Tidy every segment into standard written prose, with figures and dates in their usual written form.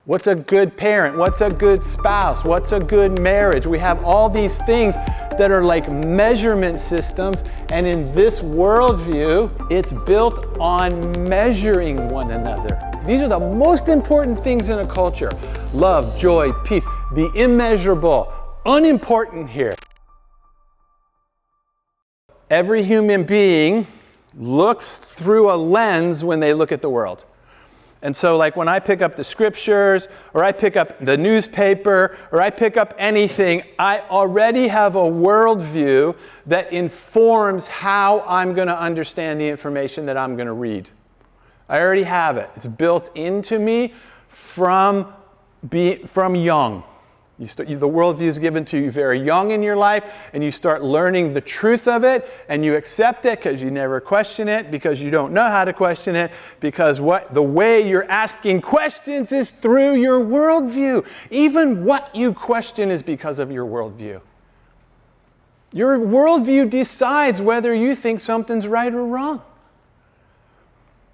What's a good parent? What's a good spouse? What's a good marriage? We have all these things that are like measurement systems, and in this worldview, it's built on measuring one another. These are the most important things in a culture. Love, joy, peace, the immeasurable, unimportant here. Every human being looks through a lens when they look at the world. And so like when I pick up the scriptures, or I pick up the newspaper, or I pick up anything, I already have a worldview that informs how I'm going to understand the information that I'm going to read. I already have it. It's built into me from young. The worldview is given to you very young in your life, and you start learning the truth of it, and you accept it because you never question it, because you don't know how to question it, because the way you're asking questions is through your worldview. Even what you question is because of your worldview. Your worldview decides whether you think something's right or wrong.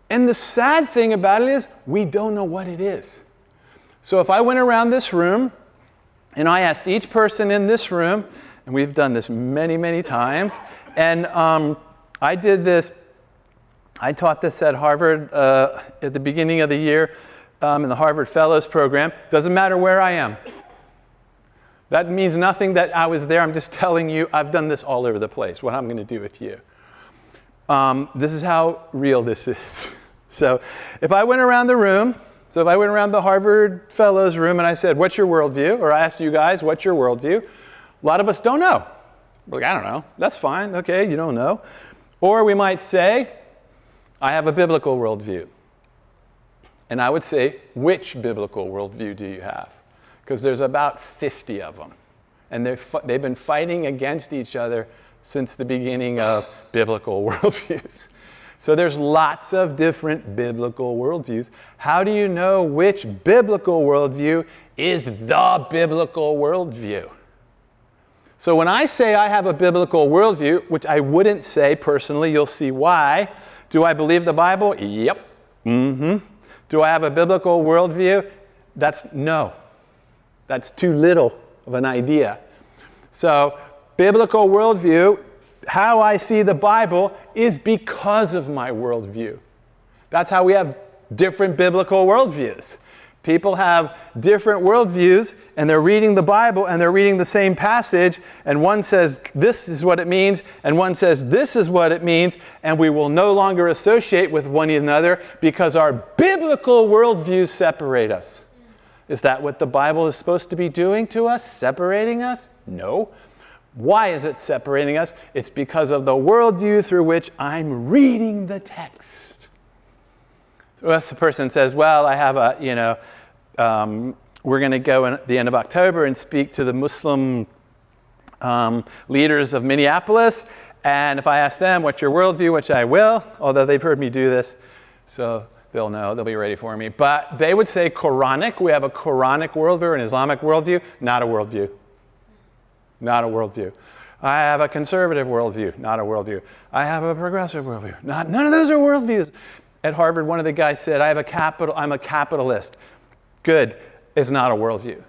And the sad thing about it is, we don't know what it is. So if I went around this room, and I asked each person in this room, and we've done this many, many times, and I taught this at Harvard at the beginning of the year in the Harvard Fellows Program. Doesn't matter where I am. That means nothing that I was there. I'm just telling you, I've done this all over the place, what I'm going to do with you. This is how real this is. So if I went around the room, so if I went around the Harvard Fellows room and I said, what's your worldview? Or I asked you guys, what's your worldview? A lot of us don't know. We're like, I don't know. That's fine. Okay, you don't know. Or we might say, I have a biblical worldview. And I would say, which biblical worldview do you have? Because there's about 50 of them. And they've been fighting against each other since the beginning of biblical worldviews. So there's lots of different biblical worldviews. How do you know which biblical worldview is the biblical worldview? So when I say I have a biblical worldview, which I wouldn't say personally, you'll see why. Do I believe the Bible? Yep. Mm-hmm. Do I have a biblical worldview? No. That's too little of an idea. So biblical worldview, how I see the Bible is because of my worldview. That's how we have different biblical worldviews. People have different worldviews, and they're reading the Bible, and they're reading the same passage, and one says this is what it means, and one says this is what it means, and we will no longer associate with one another because our biblical worldviews separate us. Is that what the Bible is supposed to be doing to us, separating us? No. Why is it separating us? It's because of the worldview through which I'm reading the text. So if the person says, well, I have we're going to go at the end of October and speak to the Muslim leaders of Minneapolis. And if I ask them, what's your worldview, which I will, although they've heard me do this, so they'll know, they'll be ready for me. But they would say Quranic. We have a Quranic worldview, an Islamic worldview, not a worldview. Not a worldview. I have a conservative worldview, not a worldview. I have a progressive worldview. None of those are worldviews. At Harvard, one of the guys said, I'm a capitalist. Good. It's not a worldview.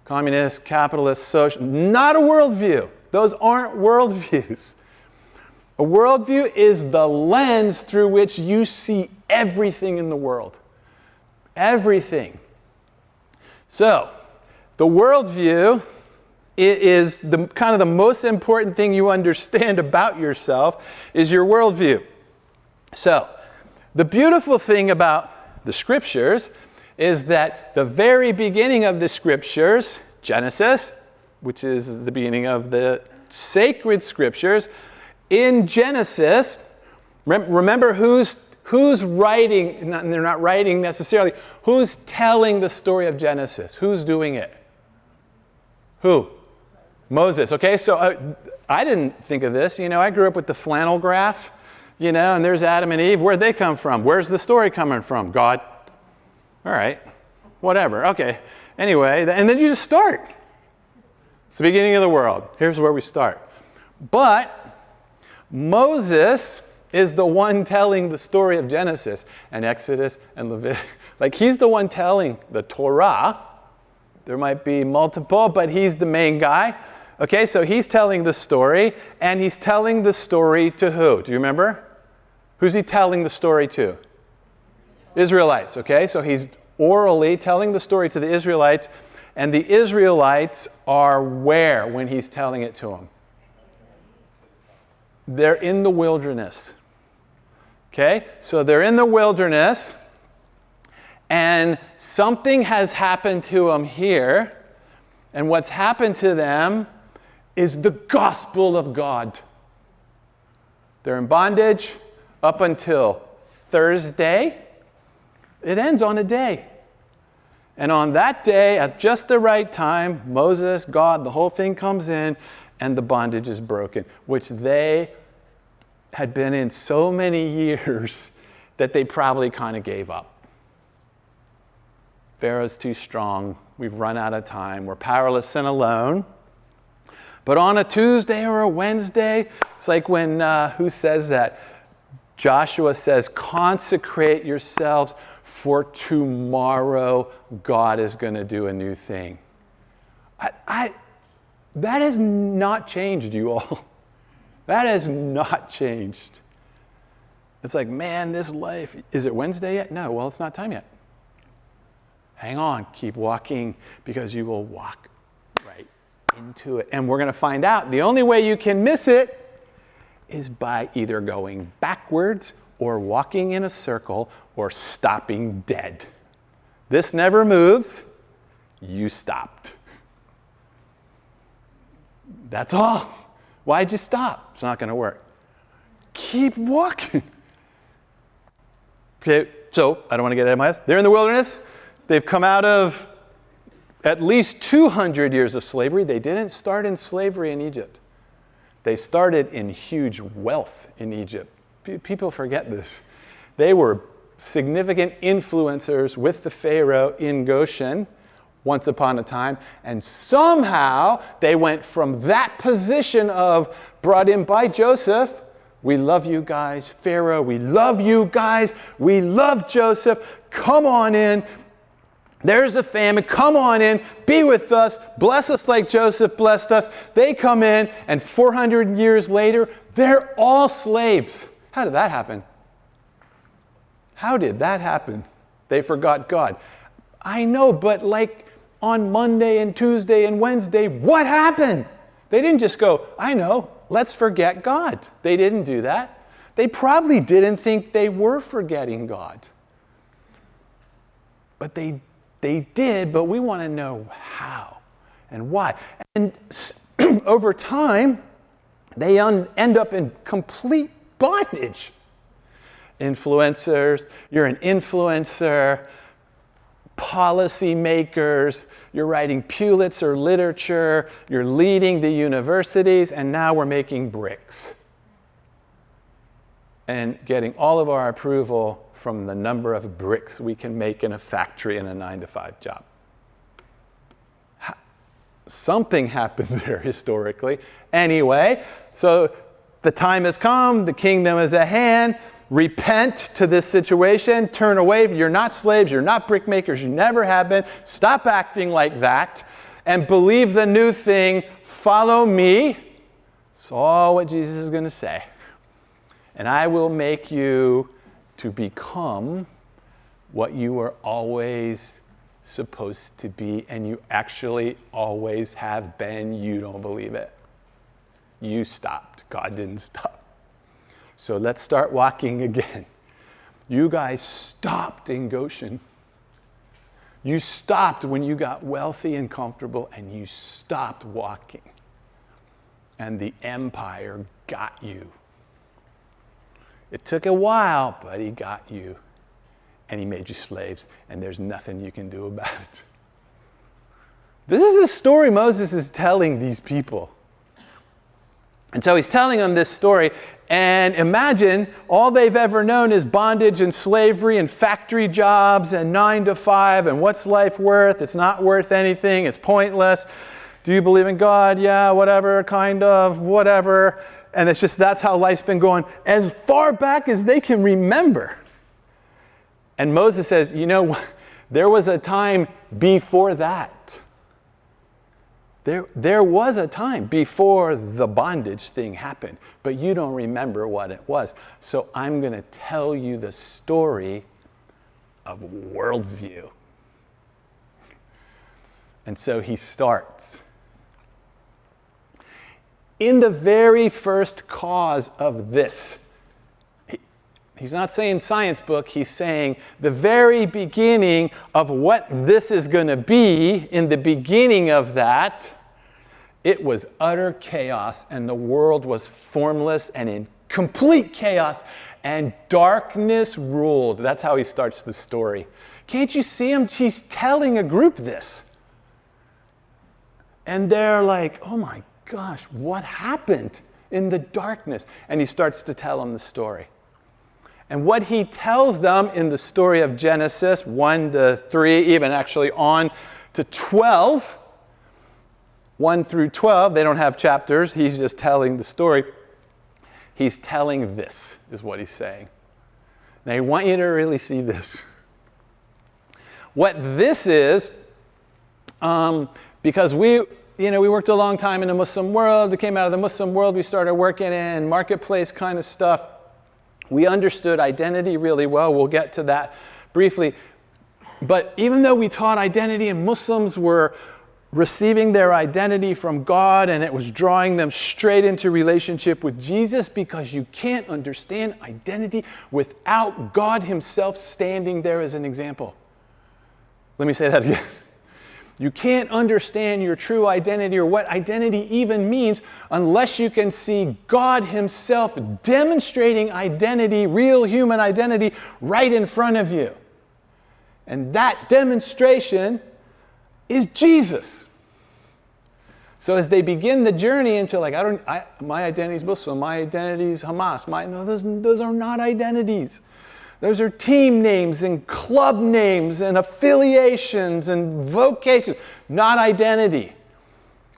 Communist, capitalist, social, not a worldview. Those aren't worldviews. A worldview is the lens through which you see everything in the world. Everything. So, the worldview is kind of the most important thing you understand about yourself is your worldview. So, the beautiful thing about the scriptures is that the very beginning of the scriptures, Genesis, which is the beginning of the sacred scriptures, in Genesis, remember who's writing, they're not writing necessarily, who's telling the story of Genesis? Who's doing it? Who? Moses. Okay, so I didn't think of this. I grew up with the flannel graph, and there's Adam and Eve. Where'd they come from? Where's the story coming from? God. All right, whatever. Okay, anyway, and then you just start. It's the beginning of the world. Here's where we start. But Moses is the one telling the story of Genesis and Exodus and Leviticus. Like, he's the one telling the Torah. There might be multiple, but he's the main guy. Okay, so he's telling the story, and he's telling the story to who? Do you remember? Who's he telling the story to? Israelites, okay? So he's orally telling the story to the Israelites, and the Israelites are where when he's telling it to them? They're in the wilderness. Okay? So they're in the wilderness, and something has happened to them here, and what's happened to them is the gospel of God. They're in bondage up until Thursday. It ends on a day. And on that day, at just the right time, Moses, God, the whole thing comes in, and the bondage is broken, which they had been in so many years that they probably kind of gave up. Pharaoh's too strong. We've run out of time. We're powerless and alone. But on a Tuesday or a Wednesday, it's like when, who says that? Joshua says, consecrate yourselves, for tomorrow God is going to do a new thing. That has not changed, you all. That has not changed. It's like, man, this life, is it Wednesday yet? No, well, it's not time yet. Hang on, keep walking, because you will walk right into it. And we're going to find out the only way you can miss it is by either going backwards or walking in a circle or stopping dead. This never moves. You stopped. That's all. Why'd you stop? It's not going to work. Keep walking. Okay, so I don't want to get ahead of my head. They're in the wilderness. They've come out of at least 200 years of slavery. They didn't start in slavery in Egypt. They started in huge wealth in Egypt. People forget this. They were significant influencers with the Pharaoh in Goshen once upon a time, and somehow they went from that position of brought in by Joseph, we love you guys, Pharaoh, we love you guys, we love Joseph, come on in. There's a famine. Come on in. Be with us. Bless us like Joseph blessed us. They come in, and 400 years later, they're all slaves. How did that happen? How did that happen? They forgot God. I know, but like on Monday and Tuesday and Wednesday, what happened? They didn't just go, I know, let's forget God. They didn't do that. They probably didn't think they were forgetting God. But they did, but we want to know how and why. And over time, they end up in complete bondage. Influencers, you're an influencer, policy makers, you're writing Pulitzer literature, you're leading the universities, and now we're making bricks. And getting all of our approval from the number of bricks we can make in a factory in a 9-to-5 job. Something happened there historically. Anyway, so the time has come, the kingdom is at hand. Repent to this situation, turn away. You're not slaves, you're not brick makers, you never have been. Stop acting like that and believe the new thing. Follow me. That's all what Jesus is going to say. And I will make you to become what you were always supposed to be, and you actually always have been. You don't believe it. You stopped. God didn't stop. So let's start walking again. You guys stopped in Goshen. You stopped when you got wealthy and comfortable, and you stopped walking. And the empire got you. It took a while, but he got you. And he made you slaves, and there's nothing you can do about it. This is the story Moses is telling these people. And so he's telling them this story, and imagine all they've ever known is bondage and slavery and factory jobs and 9-to-5, and what's life worth? It's not worth anything. It's pointless. Do you believe in God? Yeah, whatever, kind of, whatever. And it's just, that's how life's been going as far back as they can remember. And Moses says, you know, there was a time before that. There was a time before the bondage thing happened, but you don't remember what it was. So I'm going to tell you the story of worldview. And so he starts. In the very first cause of this, he's not saying science book, he's saying the very beginning of what this is going to be, in the beginning of that, it was utter chaos, and the world was formless and in complete chaos, and darkness ruled. That's how he starts the story. Can't you see him? He's telling a group this. And they're like, oh my gosh, what happened in the darkness? And he starts to tell them the story. And what he tells them in the story of Genesis 1 to 3, even actually on to 12, 1 through 12, they don't have chapters, he's just telling the story. He's telling this, is what he's saying. Now I want you to really see this. What this is, because we worked a long time in the Muslim world, we came out of the Muslim world, we started working in marketplace kind of stuff. We understood identity really well. We'll get to that briefly. But even though we taught identity and Muslims were receiving their identity from God and it was drawing them straight into relationship with Jesus, because you can't understand identity without God himself standing there as an example. Let me say that again. You can't understand your true identity or what identity even means unless you can see God himself demonstrating identity, real human identity, right in front of you. And that demonstration is Jesus. So as they begin the journey into my identity is Muslim, my identity is Hamas, those are not identities. Those are team names and club names and affiliations and vocations, not identity.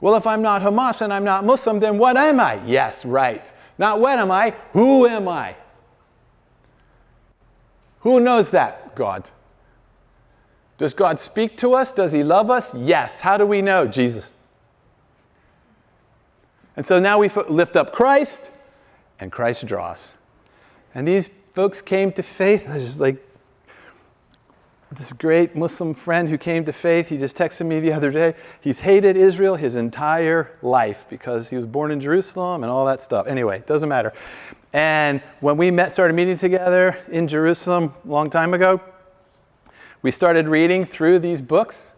Well, if I'm not Hamas and I'm not Muslim, then what am I? Yes, right. Not what am I, who am I? Who knows that? God. Does God speak to us? Does he love us? Yes. How do we know? Jesus. And so now we lift up Christ, and Christ draws. And these folks came to faith. There's this great Muslim friend who came to faith. He just texted me the other day. He's hated Israel his entire life because he was born in Jerusalem and all that stuff. Anyway, it doesn't matter. And when we started meeting together in Jerusalem a long time ago, we started reading through these books.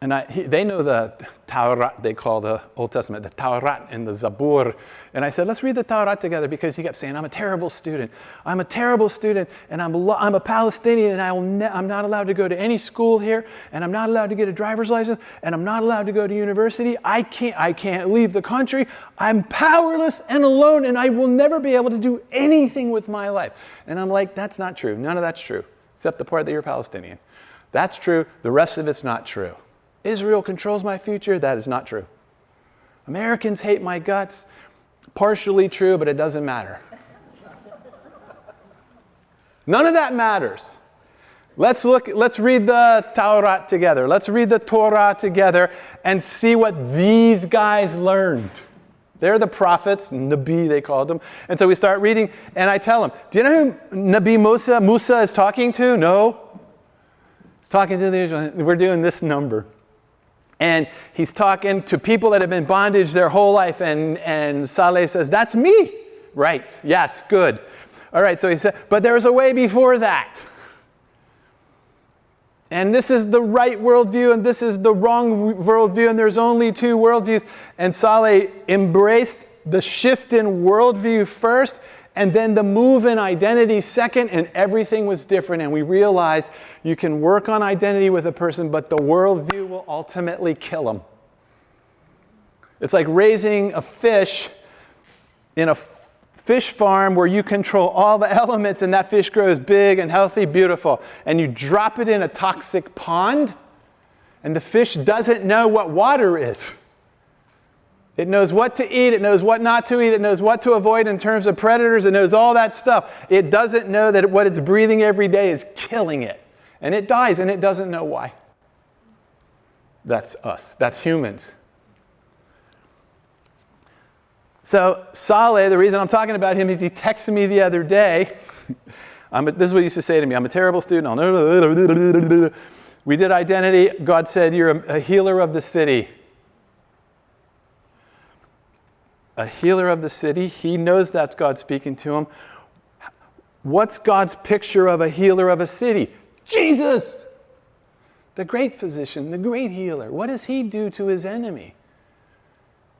And they know the Torah, they call the Old Testament, the Torah and the Zabur. And I said, let's read the Torah together, because he kept saying, I'm a terrible student. I'm a terrible student, and I'm a Palestinian, and I'm not allowed to go to any school here, and I'm not allowed to get a driver's license, and I'm not allowed to go to university. I can't leave the country. I'm powerless and alone, and I will never be able to do anything with my life. And I'm like, that's not true. None of that's true, except the part that you're Palestinian. That's true. The rest of it's not true. Israel controls my future. That is not true. Americans hate my guts. Partially true, but it doesn't matter. None of that matters. Let's read the Torah together. Let's read the Torah together and see what these guys learned. They're the prophets, Nabi they called them. And so we start reading, and I tell them, do you know who Nabi Musa is talking to? No. He's talking to the Israelites. We're doing this number. And he's talking to people that have been in bondage their whole life. And Saleh says, that's me. Right. Yes. Good. All right. So he said, but there was a way before that. And this is the right worldview, and this is the wrong worldview, and there's only two worldviews. And Saleh embraced the shift in worldview first, and then the move in identity second, and everything was different. And we realized you can work on identity with a person, but the worldview will ultimately kill them. It's like raising a fish in a fish farm where you control all the elements, and that fish grows big and healthy, beautiful. And you drop it in a toxic pond, and the fish doesn't know what water is. It knows what to eat. It knows what not to eat. It knows what to avoid in terms of predators. It knows all that stuff. It doesn't know that what it's breathing every day is killing it. And it dies, and it doesn't know why. That's us. That's humans. So Saleh, the reason I'm talking about him is he texted me the other day. This is what he used to say to me. I'm a terrible student. We did identity. God said, you're a healer of the city. A healer of the city. He knows that's God speaking to him. What's God's picture of a healer of a city? Jesus! The great physician, the great healer. What does he do to his enemy?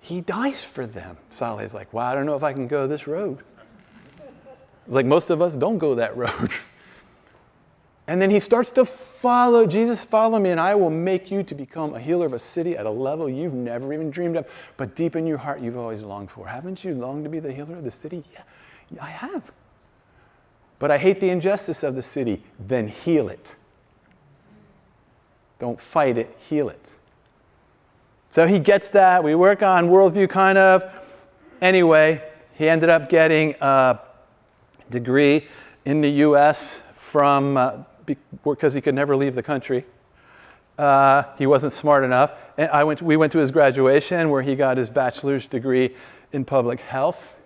He dies for them. Saleh's like, wow, I don't know if I can go this road. It's like most of us don't go that road. And then he starts to follow, Jesus, follow me, and I will make you to become a healer of a city at a level you've never even dreamed of, but deep in your heart you've always longed for. Haven't you longed to be the healer of the city? Yeah, I have. But I hate the injustice of the city. Then heal it. Don't fight it, heal it. So he gets that. We work on worldview kind of. Anyway, he ended up getting a degree in the U.S. from because he could never leave the country. He wasn't smart enough. And we went to his graduation where he got his bachelor's degree in public health.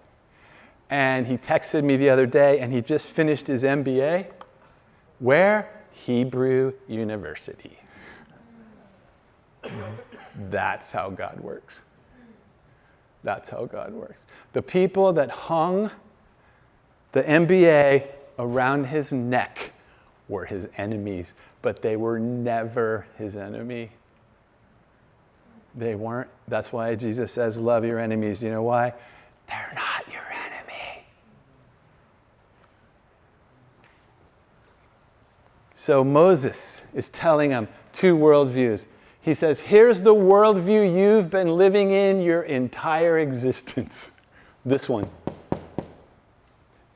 And he texted me the other day, and he just finished his MBA. Where? Hebrew University. That's how God works. That's how God works. The people that hung the MBA around his neck were his enemies, but they were never his enemy. They weren't. That's why Jesus says, love your enemies. Do you know why? They're not your enemy. So Moses is telling them two worldviews. He says, here's the worldview you've been living in your entire existence. This one.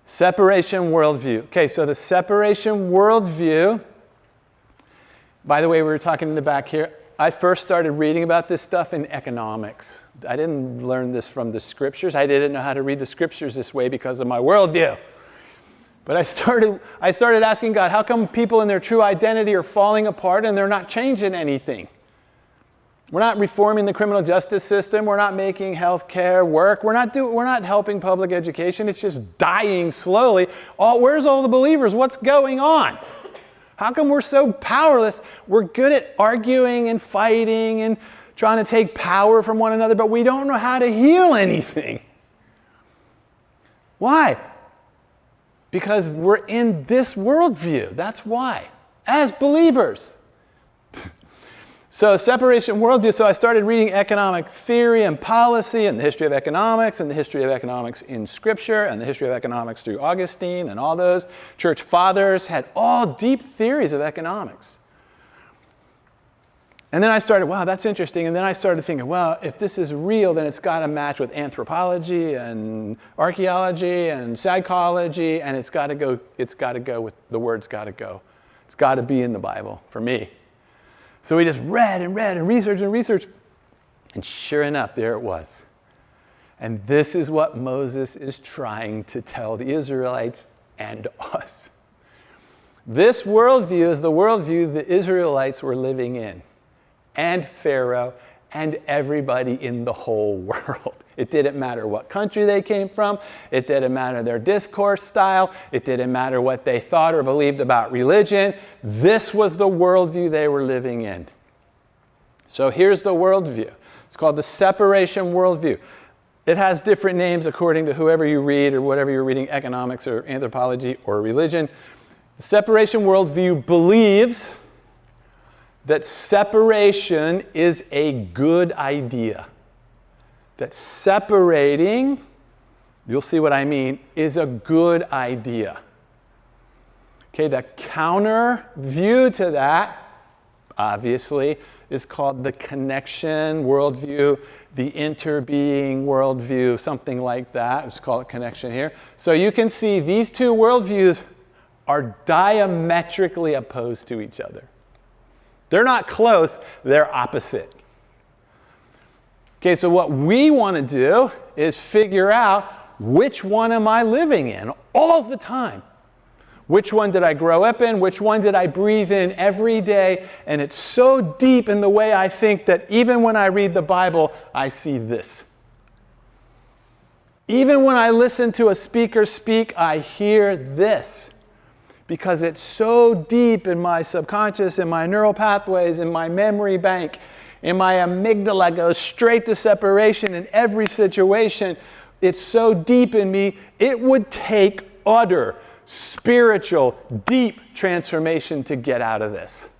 Separation worldview. Okay, so the separation worldview, by the way, we were talking in the back here. I first started reading about this stuff in economics. I didn't learn this from the scriptures. I didn't know how to read the scriptures this way because of my worldview. But I started asking God, how come people in their true identity are falling apart and they're not changing anything? We're not reforming the criminal justice system. We're not making health care work. We're not helping public education. It's just dying slowly. Where's all the believers? What's going on? How come we're so powerless? We're good at arguing and fighting and trying to take power from one another, but we don't know how to heal anything. Why? Because we're in this worldview. That's why. As believers. So separation worldview, so I started reading economic theory and policy and the history of economics and the history of economics in Scripture and the history of economics through Augustine and all those. Church fathers had all deep theories of economics. And then I started, wow, that's interesting. And then I started thinking, well, if this is real, then it's got to match with anthropology and archaeology and psychology, and it's got to go with the word's got to go. It's got to be in the Bible for me. So we just read and researched. And sure enough, there it was. And this is what Moses is trying to tell the Israelites and us. This worldview is the worldview the Israelites were living in, and Pharaoh, and everybody in the whole world. It didn't matter what country they came from. It didn't matter their discourse style. It didn't matter what they thought or believed about religion. This was the worldview they were living in. So here's the worldview. It's called the separation worldview. It has different names according to whoever you read or whatever you're reading, economics or anthropology or religion. The separation worldview believes that separation is a good idea. That separating, you'll see what I mean, is a good idea. Okay, the counter view to that, obviously, is called the connection worldview, the interbeing worldview, something like that. Let's call it connection here. So you can see these two worldviews are diametrically opposed to each other. They're not close, they're opposite. Okay, so what we want to do is figure out which one am I living in all the time. Which one did I grow up in? Which one did I breathe in every day? And it's so deep in the way I think that even when I read the Bible, I see this. Even when I listen to a speaker speak, I hear this. Because it's so deep in my subconscious, in my neural pathways, in my memory bank, in my amygdala goes straight to separation in every situation. It's so deep in me, it would take utter spiritual, deep transformation to get out of this.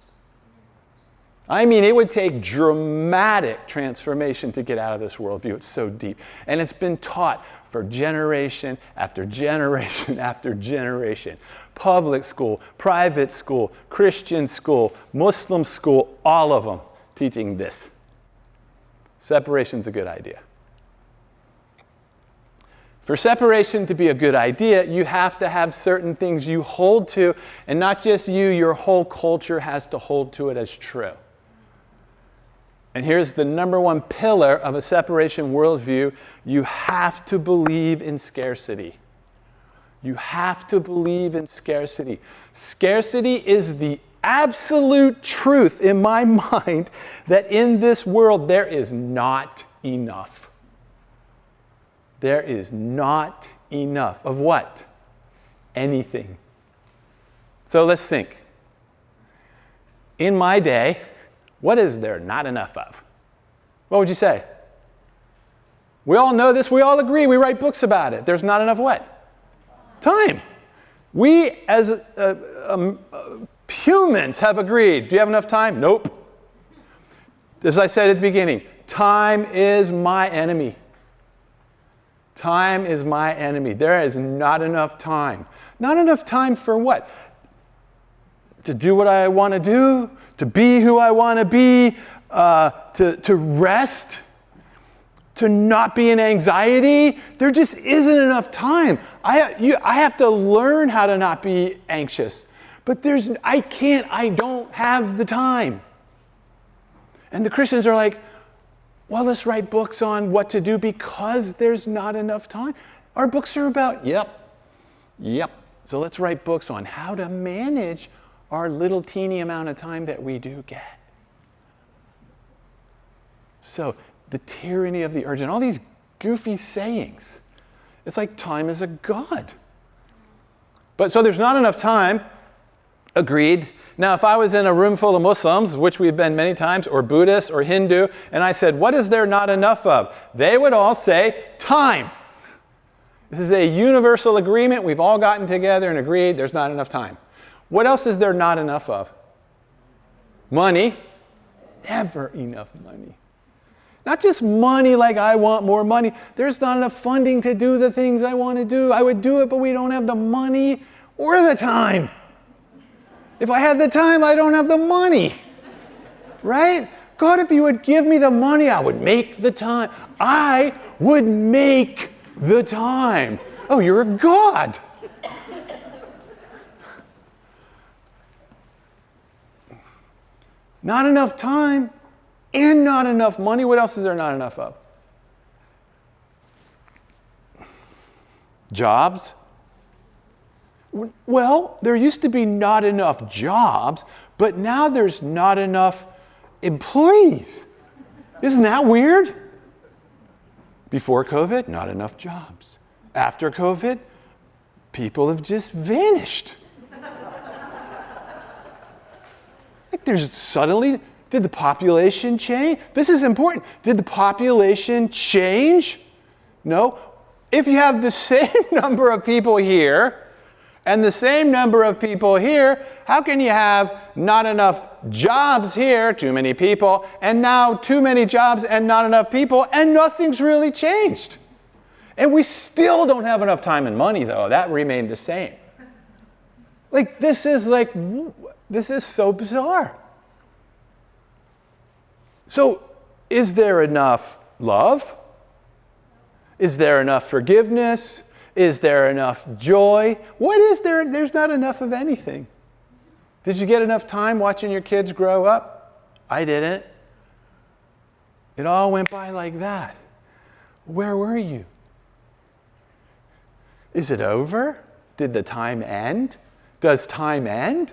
I mean, it would take dramatic transformation to get out of this worldview. It's so deep. And it's been taught for generation after generation after generation. Public school, private school, Christian school, Muslim school, all of them teaching this. Separation's a good idea. For separation to be a good idea, you have to have certain things you hold to, and not just you, your whole culture has to hold to it as true. And here's the number one pillar of a separation worldview. You have to believe in scarcity. You have to believe in scarcity. Scarcity is the absolute truth in my mind that in this world there is not enough. There is not enough of what? Anything. So let's think. In my day, what is there not enough of? What would you say? We all know this. We all agree. We write books about it. There's not enough what? Time. We as humans have agreed. Do you have enough time? Nope. As I said at the beginning, time is my enemy. Time is my enemy. There is not enough time. Not enough time for what? To do what I want to do, to be who I want to be, to rest, to not be in anxiety. There just isn't enough time. I have to learn how to not be anxious. But I don't have the time. And the Christians are like, well, let's write books on what to do because there's not enough time. Our books are about, yep. So let's write books on how to manage our little teeny amount of time that we do get. So the tyranny of the urgent, all these goofy sayings. It's like time is a god. But so there's not enough time. Agreed. Now, if I was in a room full of Muslims, which we've been many times, or Buddhists or Hindu, and I said, what is there not enough of? They would all say, time. This is a universal agreement. We've all gotten together and agreed there's not enough time. What else is there not enough of? Money. Never enough money. Not just money like I want more money. There's not enough funding to do the things I want to do. I would do it, but we don't have the money or the time. If I had the time, I don't have the money. Right? God, if you would give me the money, I would make the time. I would make the time. Oh, you're a God. Not enough time and not enough money. What else is there not enough of? Jobs. Well, there used to be not enough jobs, but now there's not enough employees. Isn't that weird? Before COVID, not enough jobs. After COVID, people have just vanished. Like there's suddenly, did the population change? This is important. Did the population change? No. If you have the same number of people here, and the same number of people here, how can you have not enough jobs here, too many people, and now too many jobs and not enough people, and nothing's really changed? And we still don't have enough time and money, though. That remained the same. This is so bizarre. So, is there enough love? Is there enough forgiveness? Is there enough joy? What is there? There's not enough of anything. Did you get enough time watching your kids grow up? I didn't. It all went by like that. Where were you? Is it over? Did the time end? Does time end?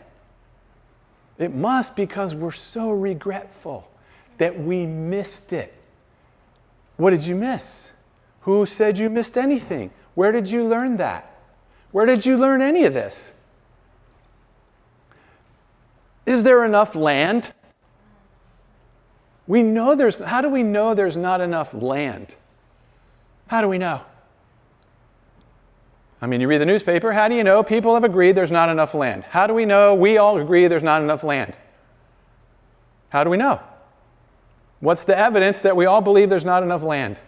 It must, because we're so regretful that we missed it. What did you miss? Who said you missed anything? Where did you learn that? Where did you learn any of this? Is there enough land? How do we know there's not enough land? How do we know? I mean, you read the newspaper, how do you know people have agreed there's not enough land? How do we know we all agree there's not enough land? How do we know? What's the evidence that we all believe there's not enough land?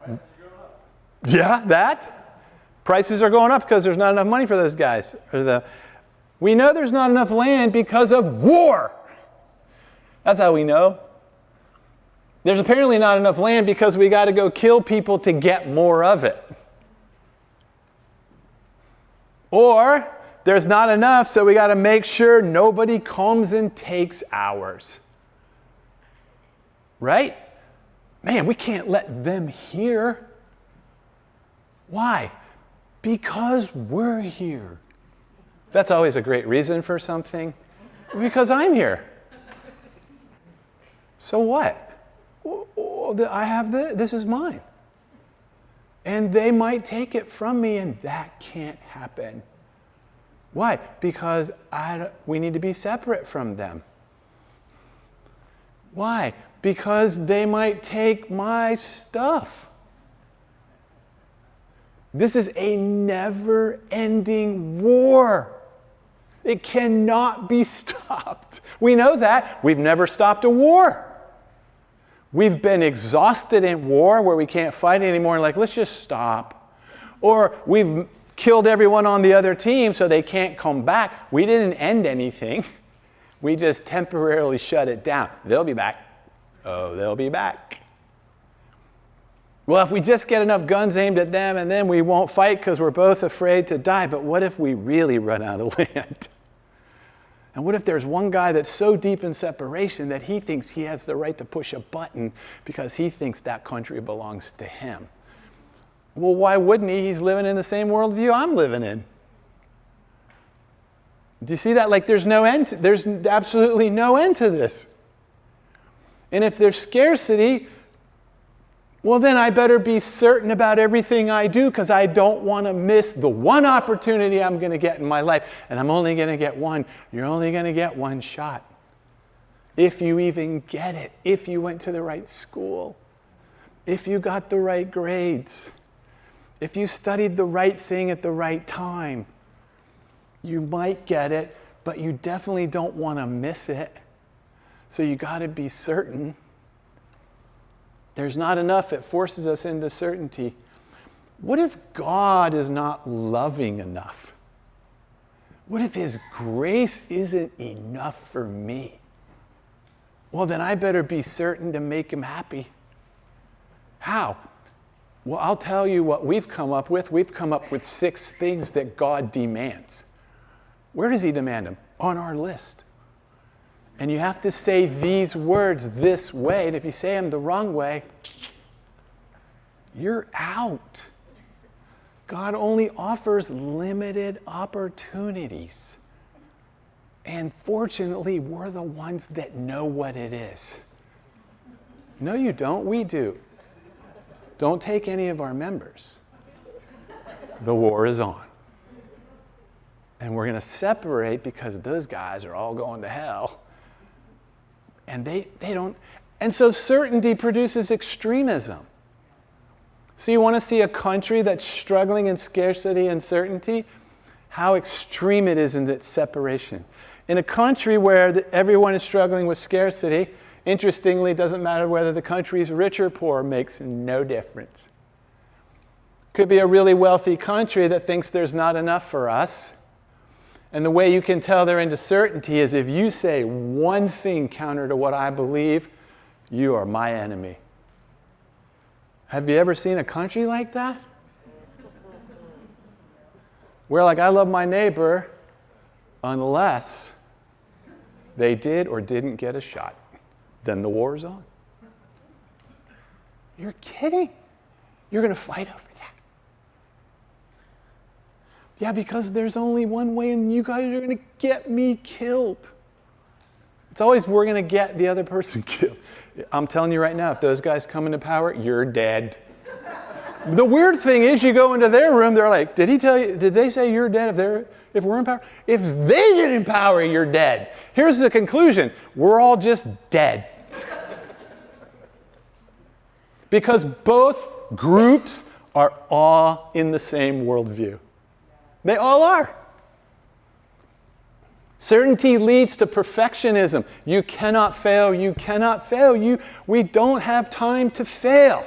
Prices are going up. Yeah, that. Prices are going up because there's not enough money for those guys. We know there's not enough land because of war. That's how we know. There's apparently not enough land because we got to go kill people to get more of it. Or there's not enough, so we got to make sure nobody comes and takes ours. Right? Man, we can't let them hear. Why? Because we're here. That's always a great reason for something. Because I'm here. So what? I have this is mine. And they might take it from me, and that can't happen. Why? Because we need to be separate from them. Why? Because they might take my stuff. This is a never-ending war. It cannot be stopped. We know that. We've never stopped a war. We've been exhausted in war where we can't fight anymore and let's just stop. Or we've killed everyone on the other team so they can't come back. We didn't end anything. We just temporarily shut it down. They'll be back. Oh, they'll be back. Well, if we just get enough guns aimed at them and then we won't fight because we're both afraid to die. But what if we really run out of land? And what if there's one guy that's so deep in separation that he thinks he has the right to push a button because he thinks that country belongs to him? Well, why wouldn't he? He's living in the same worldview I'm living in. Do you see that? There's no end. There's absolutely no end to this. And if there's scarcity, well, then I better be certain about everything I do because I don't want to miss the one opportunity I'm going to get in my life. And I'm only going to get one. You're only going to get one shot. If you even get it. If you went to the right school. If you got the right grades. If you studied the right thing at the right time. You might get it, but you definitely don't want to miss it. So you got to be certain. There's not enough. It forces us into certainty. What if God is not loving enough? What if His grace isn't enough for me? Well, then I better be certain to make Him happy. How? Well, I'll tell you what we've come up with. We've come up with 6 things that God demands. Where does He demand them? On our list. And you have to say these words this way. And if you say them the wrong way, you're out. God only offers limited opportunities. And fortunately, we're the ones that know what it is. No, you don't. We do. Don't take any of our members. The war is on. And we're going to separate because those guys are all going to hell. And they don't. And so certainty produces extremism. So you want to see a country that's struggling in scarcity and certainty? How extreme it is in its separation. In a country where everyone is struggling with scarcity, interestingly, it doesn't matter whether the country is rich or poor, makes no difference. Could be a really wealthy country that thinks there's not enough for us. And the way you can tell they're into certainty is if you say one thing counter to what I believe, you are my enemy. Have you ever seen a country like that? Where I love my neighbor unless they did or didn't get a shot. Then the war's on. You're kidding. You're going to fight over that. Yeah, because there's only one way and you guys are going to get me killed. It's always we're going to get the other person killed. I'm telling you right now, if those guys come into power, you're dead. The weird thing is you go into their room, they're like, did they say you're dead if we're in power? If they get in power, you're dead. Here's the conclusion. We're all just dead. Because both groups are all in the same worldview. They all are. Certainty leads to perfectionism. You cannot fail. You cannot fail. We don't have time to fail.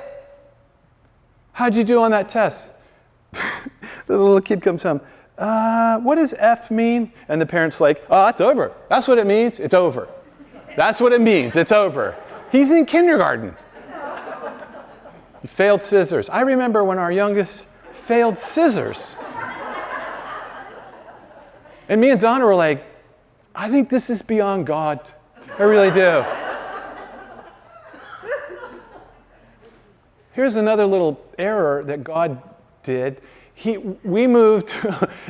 How'd you do on that test? The little kid comes home. What does F mean? And the parent's like, oh, it's over. That's what it means. It's over. That's what it means. It's over. He's in kindergarten. He failed scissors. I remember when our youngest failed scissors. And me and Donna were like, I think this is beyond God. I really do. Here's another little error that God did. We moved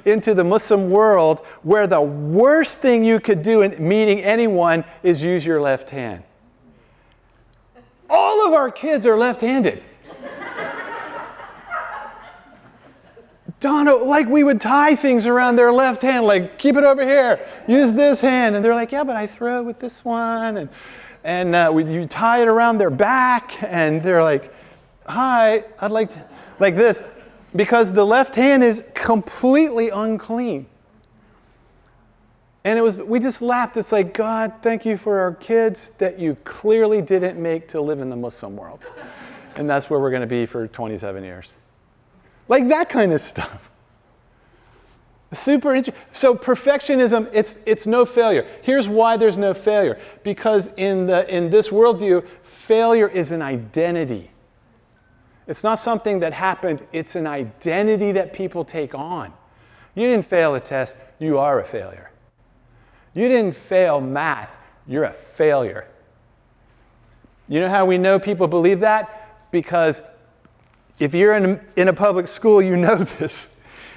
into the Muslim world where the worst thing you could do in meeting anyone is use your left hand. All of our kids are left-handed. Donna, like we would tie things around their left hand, like keep it over here, use this hand. And they're like, yeah, but I throw it with this one. And you tie it around their back. And they're like, hi, I'd like to, like this. Because the left hand is completely unclean. And we just laughed. It's like, God, thank you for our kids that you clearly didn't make to live in the Muslim world. And that's where we're going to be for 27 years. Like that kind of stuff. Super interesting. So perfectionism, it's no failure. Here's why there's no failure. Because in this worldview, failure is an identity. It's not something that happened. It's an identity that people take on. You didn't fail a test. You are a failure. You didn't fail math. You're a failure. You know how we know people believe that? Because if you're in a public school, you know this.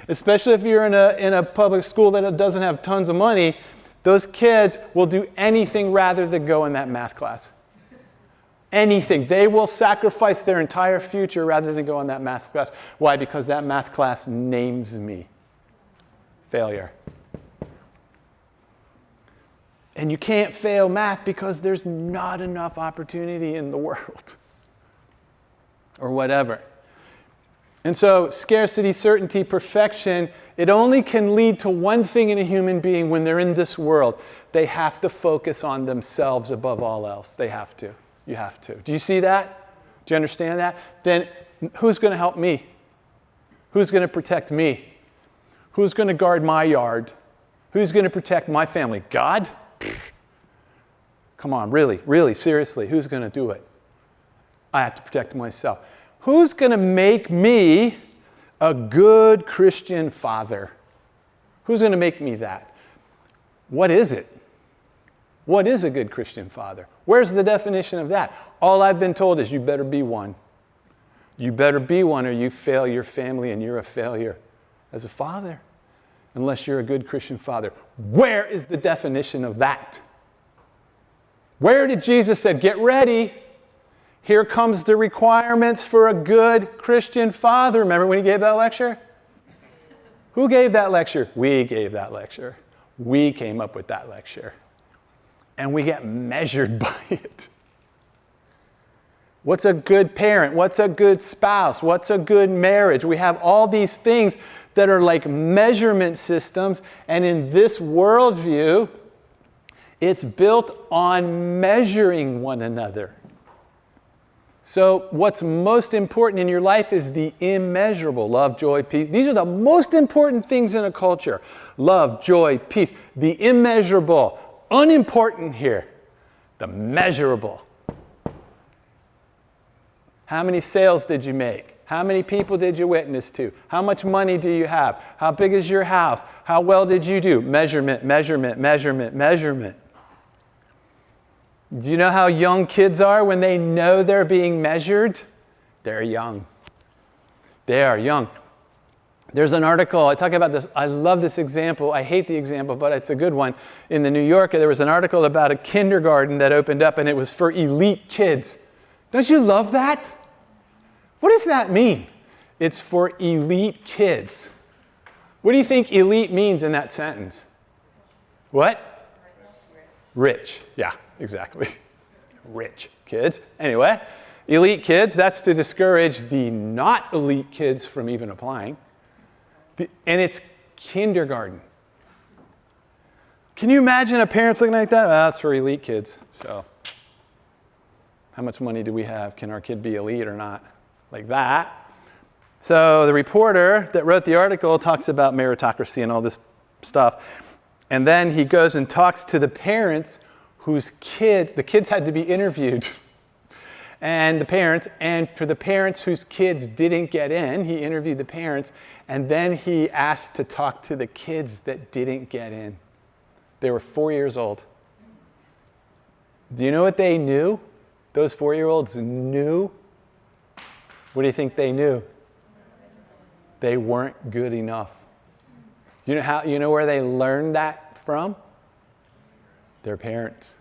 Especially if you're in a public school that doesn't have tons of money, those kids will do anything rather than go in that math class. Anything. They will sacrifice their entire future rather than go in that math class. Why? Because that math class names me. Failure. And you can't fail math because there's not enough opportunity in the world. Or whatever. And so, scarcity, certainty, perfection, it only can lead to one thing in a human being when they're in this world. They have to focus on themselves above all else. They have to. You have to. Do you see that? Do you understand that? Then who's going to help me? Who's going to protect me? Who's going to guard my yard? Who's going to protect my family? God? Come on, really, seriously, who's going to do it? I have to protect myself. Who's going to make me a good Christian father? Who's going to make me that? What is it? What is a good Christian father? Where's the definition of that? All I've been told is you better be one. You better be one or you fail your family and you're a failure as a father unless you're a good Christian father. Where is the definition of that? Where did Jesus say, get ready? Here comes the requirements for a good Christian father. Remember when he gave that lecture? Who gave that lecture? We gave that lecture. We came up with that lecture. And we get measured by it. What's a good parent? What's a good spouse? What's a good marriage? We have all these things that are like measurement systems. And in this worldview, it's built on measuring one another. So what's most important in your life is the immeasurable. Love, joy, peace. These are the most important things in a culture. Love, joy, peace. The immeasurable. Unimportant here. The measurable. How many sales did you make? How many people did you witness to? How much money do you have? How big is your house? How well did you do? Measurement, measurement, measurement, measurement. Do you know how young kids are when they know they're being measured? They're young. They are young. There's an article, I talk about this, I love this example. I hate the example, but it's a good one. In the New Yorker, there was an article about a kindergarten that opened up, and it was for elite kids. Don't you love that? What does that mean? It's for elite kids. What do you think elite means in that sentence? What? Rich. Yeah, exactly. Rich kids. Anyway, elite kids, that's to discourage the not elite kids from even applying. And it's kindergarten. Can you imagine a parent's looking like that? Well, that's for elite kids. So how much money do we have? Can our kid be elite or not? Like that. So the reporter that wrote the article talks about meritocracy and all this stuff. And then he goes and talks to the parents the kids had to be interviewed. And for the parents whose kids didn't get in, he interviewed the parents, and then he asked to talk to the kids that didn't get in. They were 4 years old. Do you know what they knew? Those 4-year-olds knew. What do you think they knew? They weren't good enough. You know where they learned that from? Their parents.